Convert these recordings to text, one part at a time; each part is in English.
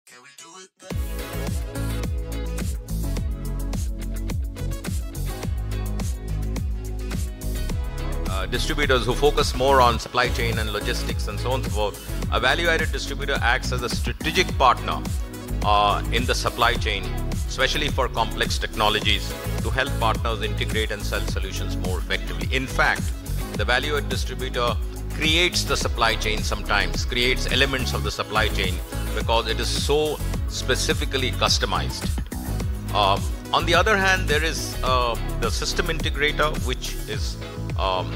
Can we do it? Distributors who focus more on supply chain and logistics and so on and so forth. A value-added distributor acts as a strategic partner in the supply chain, especially for complex technologies, to help partners integrate and sell solutions more effectively. In fact, the value-added distributor creates the supply chain sometimes, creates elements of the supply chain because it is so specifically customized. On the other hand, there is the system integrator, which is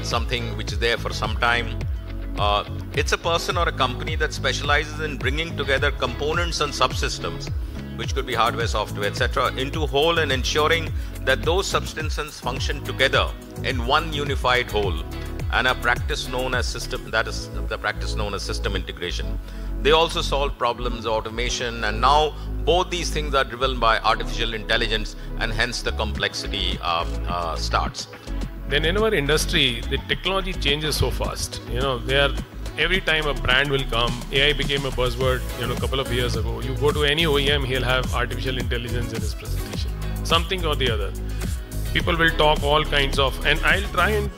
something which is there for some time. It's a person or a company that specializes in bringing together components and subsystems, which could be hardware, software, etc., into whole and ensuring that those subsystems function together in one unified whole, and a practice known as system, that is the practice known as system integration. They also solve problems, automation, and now both these things are driven by artificial intelligence, and hence the complexity starts. Then in our industry, the technology changes so fast. Every time a brand will come, AI became a buzzword, a couple of years ago. You go to any OEM, he'll have artificial intelligence in his presentation, something or the other. People will talk all kinds of, and I'll try and,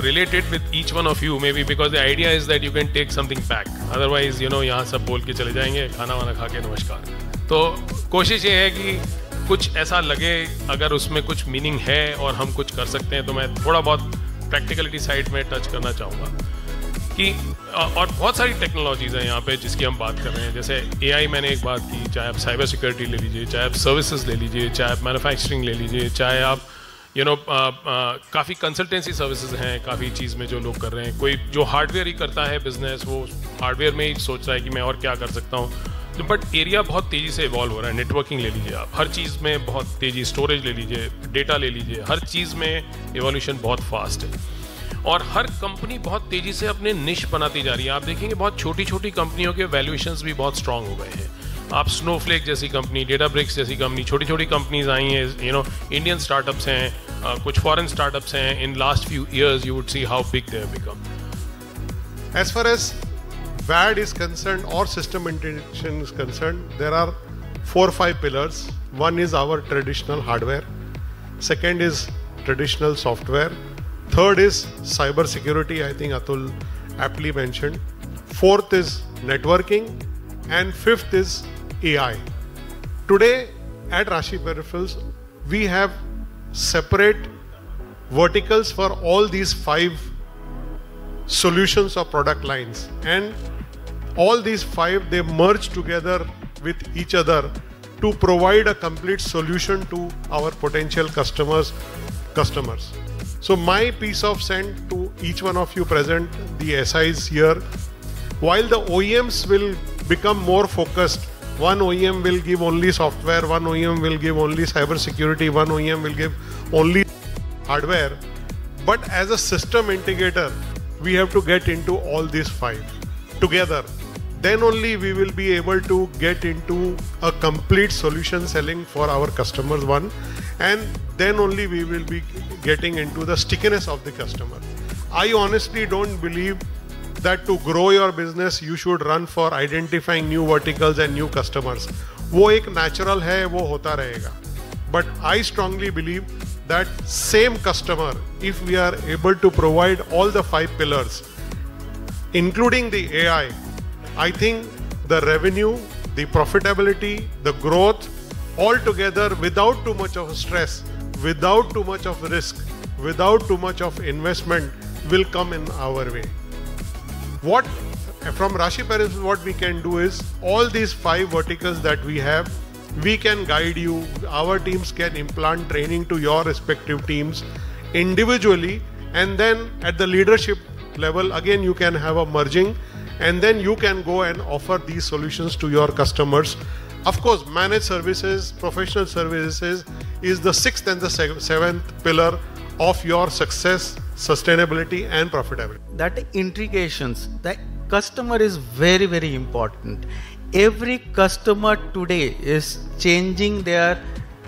relate it with each one of you, maybe because the idea is that you can take something back. Otherwise, यहाँ सब बोल के चले जाएंगे, खाना वाना खा के नमस्कार. तो कोशिश ये है कि कुछ ऐसा लगे, अगर उसमें कुछ मीनिंग है और हम कुछ कर सकते हैं, तो मैं थोड़ा बहुत प्रैक्टिकलिटी साइड में टच करना चाहूँगा कि और बहुत सारी टेक्नोलॉजीज़ हैं यहाँ पे जिसकी हम बात कर रहे हैं. जैसे AI मैंने एक बात की, चाहे आप साइबर सिक्योरिटी ले लीजिए, चाहे आप सर्विसेज ले लीजिए, चाहे आप मैन्युफैक्चरिंग ले लीजिए, चाहे आप काफ़ी कंसल्टेंसी सर्विसेज हैं, काफ़ी चीज़ में जो लोग कर रहे हैं. कोई जो हार्डवेयर ही करता है बिजनेस, वो हार्डवेयर में ही सोच रहा है कि मैं और क्या कर सकता हूँ. बट एरिया बहुत तेज़ी से इवॉल्व हो रहा है. नेटवर्किंग ले लीजिए आप, हर चीज़ में बहुत तेज़ी, स्टोरेज ले लीजिए, डेटा ले लीजिए, हर चीज़ में इवोल्यूशन बहुत फास्ट है. और हर कंपनी बहुत तेज़ी से अपने निश बनाती जा रही है. आप देखेंगे बहुत छोटी छोटी कंपनियों के वैल्यूएशंस भी बहुत स्ट्रांग हो गए हैं. आप स्नोफ्लेक जैसी कंपनी, डेटाब्रिक्स जैसी कंपनी, छोटी छोटी कंपनीज आई हैं. इंडियन स्टार्टअप्स हैं, कुछ फॉरेन स्टार्टअप्स हैं. In last few years you would see how big they have become. As far as VAD is concerned or system integration is concerned, there are 4 or 5 pillars. One is our traditional hardware. Second is traditional software. Third is cyber security, I think Atul aptly mentioned. Fourth is networking. And fifth is AI. Today at Rashi Peripherals, we have separate verticals for all these 5 solutions or product lines, and all these 5, they merge together with each other to provide a complete solution to our potential customers. So my piece of send to each one of you present, the SIs here, while the OEMs will become more focused, one OEM will give only software, one OEM will give only cyber security, one OEM will give only hardware, but as a system integrator, we have to get into all these 5 together. Then only we will be able to get into a complete solution selling for our customers, one, and then only we will be getting into the stickiness of the customer. I honestly don't believe that to grow your business you should run for identifying new verticals and new customers. वो एक natural है, वो होता रहेगा. But I strongly believe that same customer, if we are able to provide all the 5 pillars, including the AI, I think the revenue, the profitability, the growth, all together without too much of stress, without too much of risk, without too much of investment will come in our way. What from Rashi Peripherals, what we can do is all these 5 verticals that we have, we can guide you. Our teams can implant training to your respective teams individually, and then at the leadership level, again you can have a merging, and then you can go and offer these solutions to your customers. Of course, managed services, professional services is the 6th and the 7th pillar of your success, sustainability and profitability. That integrations, the customer is very, very important. Every customer today is changing their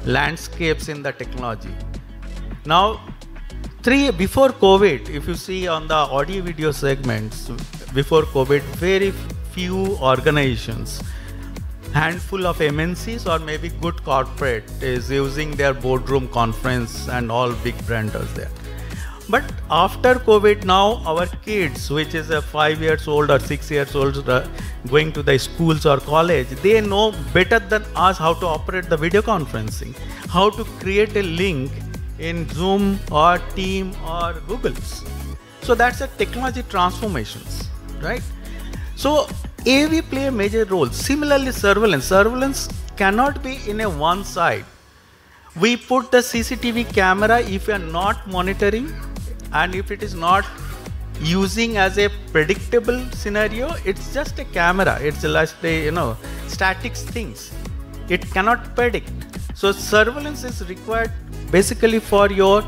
landscapes in the technology. Now, before COVID, if you see on the audio video segments, before COVID, very few organizations handful of MNCs or maybe good corporate is using their boardroom conference and all big branders there. But after COVID now, our kids, which is a 5 years old or 6 years old, going to the schools or college, they know better than us how to operate the video conferencing, how to create a link in Zoom or Team or Google's. So that's a technology transformations, right? So AV play a major role. Similarly, surveillance. Surveillance cannot be in a one side. We put the CCTV camera if you are not monitoring, and if it is not using as a predictable scenario, it's just a camera. It's just a, static things. It cannot predict. So surveillance is required basically for your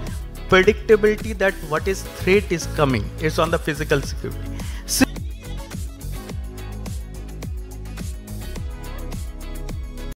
predictability that what is threat is coming. It's on the physical security.